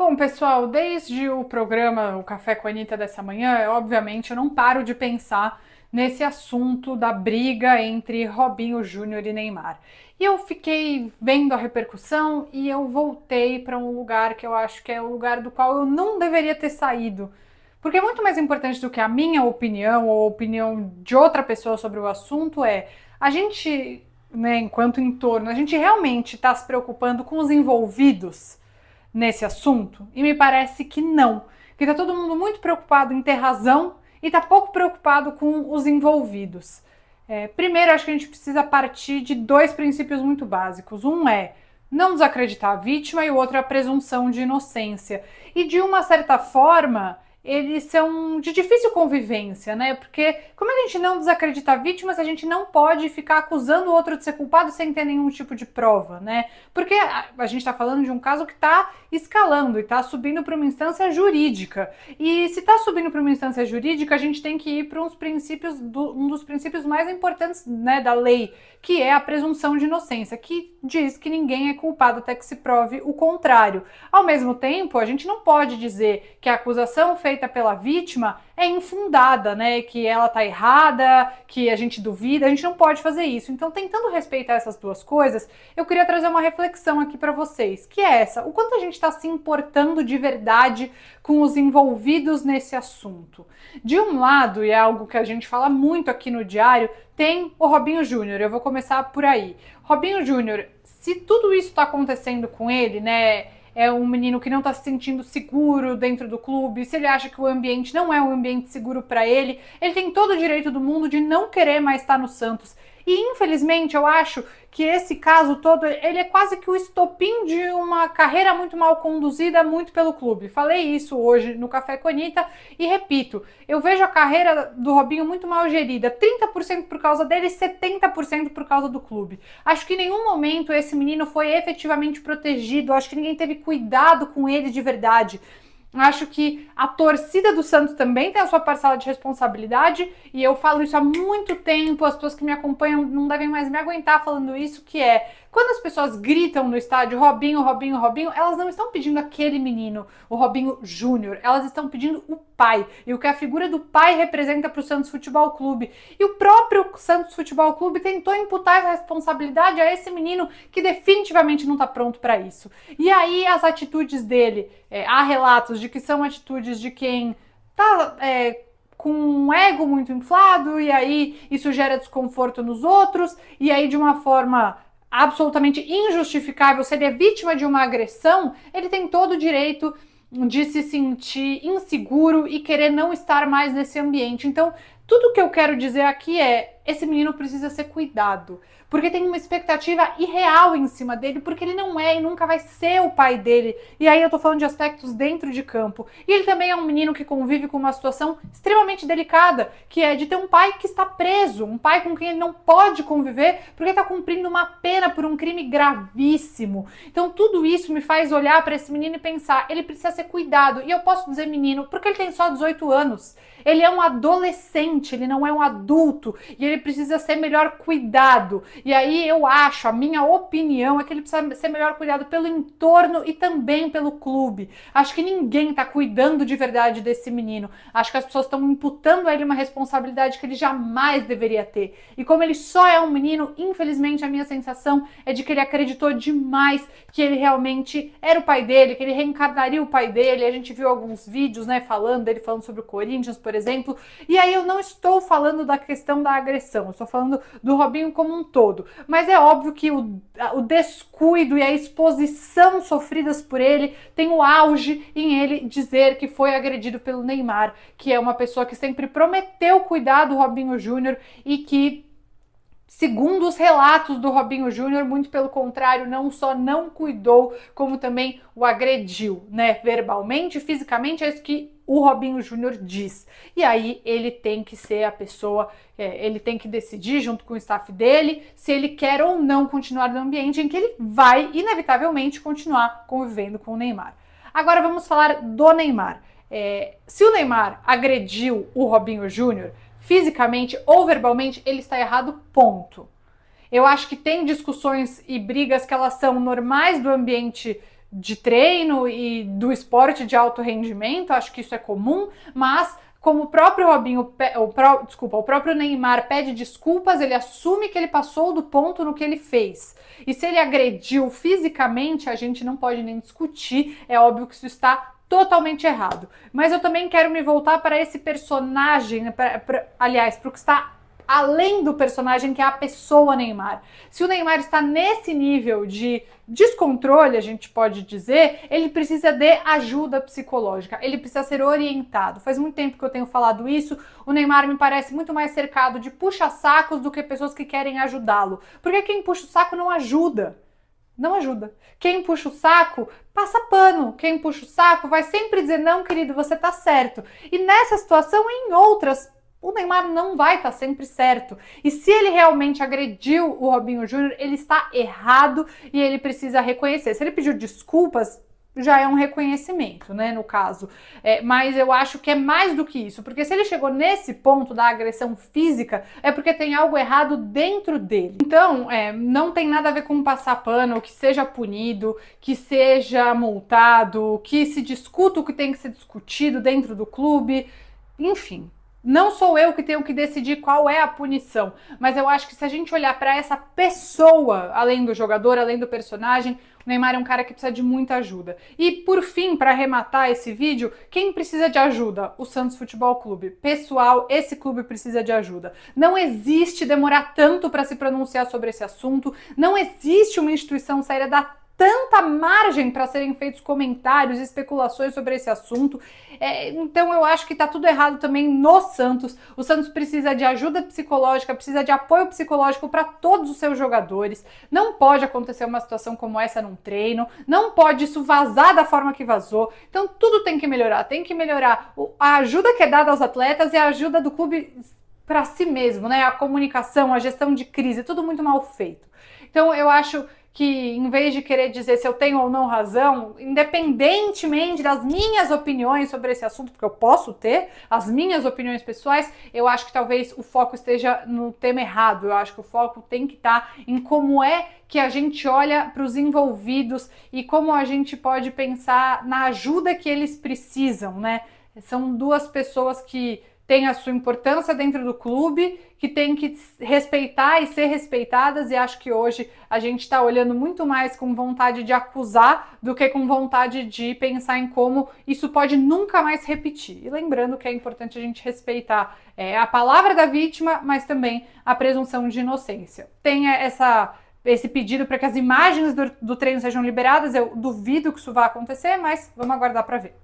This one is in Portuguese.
Bom, pessoal, desde o programa O Café com a Anitta dessa manhã, obviamente eu não paro de pensar nesse assunto da briga entre Robinho Júnior e Neymar. E eu fiquei vendo a repercussão e eu voltei para um lugar que eu acho que é o lugar do qual eu não deveria ter saído. Porque é muito mais importante do que a minha opinião ou a opinião de outra pessoa sobre o assunto a gente, né, enquanto entorno, a gente realmente está se preocupando com os envolvidos nesse assunto? E me parece que não. Que está todo mundo muito preocupado em ter razão e está pouco preocupado com os envolvidos. Primeiro, acho que a gente precisa partir de dois princípios muito básicos. Um é não desacreditar a vítima e o outro é a presunção de inocência. E de uma certa forma, eles são de difícil convivência, né? Porque como é que a gente não desacredita a vítima se a gente não pode ficar acusando o outro de ser culpado sem ter nenhum tipo de prova, né? Porque a gente está falando de um caso que está escalando e está subindo para uma instância jurídica. E se está subindo para uma instância jurídica, a gente tem que ir para um dos princípios mais importantes, né, da lei, que é a presunção de inocência, que diz que ninguém é culpado até que se prove o contrário. Ao mesmo tempo, a gente não pode dizer que a acusação feita pela vítima é infundada, né? Que ela tá errada, que a gente duvida, a gente não pode fazer isso. Então, tentando respeitar essas duas coisas, eu queria trazer uma reflexão aqui para vocês, que é essa: o quanto a gente está se importando de verdade com os envolvidos nesse assunto. De um lado, e é algo que a gente fala muito aqui no Diário, tem o Robinho Júnior. Eu vou começar por aí. Robinho Júnior, se tudo isso está acontecendo com ele, né? É um menino que não está se sentindo seguro dentro do clube, se ele acha que o ambiente não é um ambiente seguro para ele, ele tem todo o direito do mundo de não querer mais estar no Santos. E infelizmente eu acho que esse caso todo, ele é quase que o estopim de uma carreira muito mal conduzida, muito pelo clube. Falei isso hoje no Café com a Anitta e repito, eu vejo a carreira do Robinho muito mal gerida, 30% por causa dele e 70% por causa do clube. Acho que em nenhum momento esse menino foi efetivamente protegido, acho que ninguém teve cuidado com ele de verdade. Acho que a torcida do Santos também tem a sua parcela de responsabilidade, e eu falo isso há muito tempo, as pessoas que me acompanham não devem mais me aguentar falando isso, que é, quando as pessoas gritam no estádio Robinho, Robinho, Robinho, elas não estão pedindo aquele menino, o Robinho Júnior, elas estão pedindo o pai, e o que a figura do pai representa para o Santos Futebol Clube. E o próprio Santos Futebol Clube tentou imputar essa responsabilidade a esse menino que definitivamente não está pronto para isso. E aí as atitudes dele, há relatos de que são atitudes de quem tá com um ego muito inflado, e aí isso gera desconforto nos outros, e aí de uma forma absolutamente injustificável, se ele é vítima de uma agressão, ele tem todo o direito de se sentir inseguro e querer não estar mais nesse ambiente. Então, tudo que eu quero dizer aqui é: esse menino precisa ser cuidado, porque tem uma expectativa irreal em cima dele, porque ele não é e nunca vai ser o pai dele. E aí eu tô falando de aspectos dentro de campo. E ele também é um menino que convive com uma situação extremamente delicada, que é de ter um pai que está preso, um pai com quem ele não pode conviver, porque está cumprindo uma pena por um crime gravíssimo. Então tudo isso me faz olhar para esse menino e pensar: ele precisa ser cuidado. E eu posso dizer menino, porque ele tem só 18 anos. Ele é um adolescente, ele não é um adulto, e ele precisa ser melhor cuidado. E aí eu acho, a minha opinião é que ele precisa ser melhor cuidado pelo entorno e também pelo clube. Acho que ninguém tá cuidando de verdade desse menino. Acho que as pessoas estão imputando a ele uma responsabilidade que ele jamais deveria ter. E como ele só é um menino, infelizmente a minha sensação é de que ele acreditou demais que ele realmente era o pai dele, que ele reencarnaria o pai dele. A gente viu alguns vídeos, né, dele falando sobre o Corinthians, por exemplo. E aí eu não estou falando da questão da agressão, eu estou falando do Robinho como um todo. Mas é óbvio que o descuido e a exposição sofridas por ele tem o auge em ele dizer que foi agredido pelo Neymar, que é uma pessoa que sempre prometeu cuidar do Robinho Júnior e que, segundo os relatos do Robinho Júnior, muito pelo contrário, não só não cuidou, como também o agrediu, né? Verbalmente, fisicamente, é isso que o Robinho Júnior diz. E aí ele tem que ser a pessoa, ele tem que decidir junto com o staff dele se ele quer ou não continuar no ambiente em que ele vai, inevitavelmente, continuar convivendo com o Neymar. Agora vamos falar do Neymar. Se o Neymar agrediu o Robinho Júnior, fisicamente ou verbalmente, ele está errado, ponto. Eu acho que tem discussões e brigas que elas são normais do ambiente de treino e do esporte de alto rendimento, acho que isso é comum, mas como o próprio o próprio Neymar pede desculpas, ele assume que ele passou do ponto no que ele fez. E se ele agrediu fisicamente, a gente não pode nem discutir, é óbvio que isso está totalmente errado. Mas eu também quero me voltar para esse personagem, aliás, para o que está além do personagem, que é a pessoa Neymar. Se o Neymar está nesse nível de descontrole, a gente pode dizer, ele precisa de ajuda psicológica, ele precisa ser orientado. Faz muito tempo que eu tenho falado isso, o Neymar me parece muito mais cercado de puxa-sacos do que pessoas que querem ajudá-lo. Porque quem puxa o saco não ajuda. Não ajuda. Quem puxa o saco, passa pano. Quem puxa o saco vai sempre dizer, não, querido, você tá certo. E nessa situação e em outras, o Neymar não vai estar sempre certo. E se ele realmente agrediu o Robinho Júnior, ele está errado e ele precisa reconhecer. Se ele pediu desculpas, já é um reconhecimento, né, no caso. Mas eu acho que é mais do que isso, porque se ele chegou nesse ponto da agressão física, é porque tem algo errado dentro dele. Então, não tem nada a ver com passar pano, que seja punido, que seja multado, que se discuta o que tem que ser discutido dentro do clube, enfim. Não sou eu que tenho que decidir qual é a punição, mas eu acho que se a gente olhar para essa pessoa, além do jogador, além do personagem, o Neymar é um cara que precisa de muita ajuda. E por fim, para arrematar esse vídeo, quem precisa de ajuda? O Santos Futebol Clube. Pessoal, esse clube precisa de ajuda. Não existe demorar tanto para se pronunciar sobre esse assunto, não existe uma instituição séria da tanta margem para serem feitos comentários e especulações sobre esse assunto. Então eu acho que tá tudo errado também no Santos. O Santos precisa de ajuda psicológica, precisa de apoio psicológico para todos os seus jogadores. Não pode acontecer uma situação como essa num treino, não pode isso vazar da forma que vazou. Então tudo tem que melhorar a ajuda que é dada aos atletas e a ajuda do clube para si mesmo, né? A comunicação, a gestão de crise, tudo muito mal feito. Então eu acho que em vez de querer dizer se eu tenho ou não razão, independentemente das minhas opiniões sobre esse assunto, porque eu posso ter as minhas opiniões pessoais, eu acho que talvez o foco esteja no tema errado. Eu acho que o foco tem que estar em como é que a gente olha para os envolvidos e como a gente pode pensar na ajuda que eles precisam, né? São duas pessoas que tem a sua importância dentro do clube, que tem que respeitar e ser respeitadas, e acho que hoje a gente está olhando muito mais com vontade de acusar do que com vontade de pensar em como isso pode nunca mais repetir. E lembrando que é importante a gente respeitar a palavra da vítima, mas também a presunção de inocência. Tem esse pedido para que as imagens do treino sejam liberadas, eu duvido que isso vá acontecer, mas vamos aguardar para ver.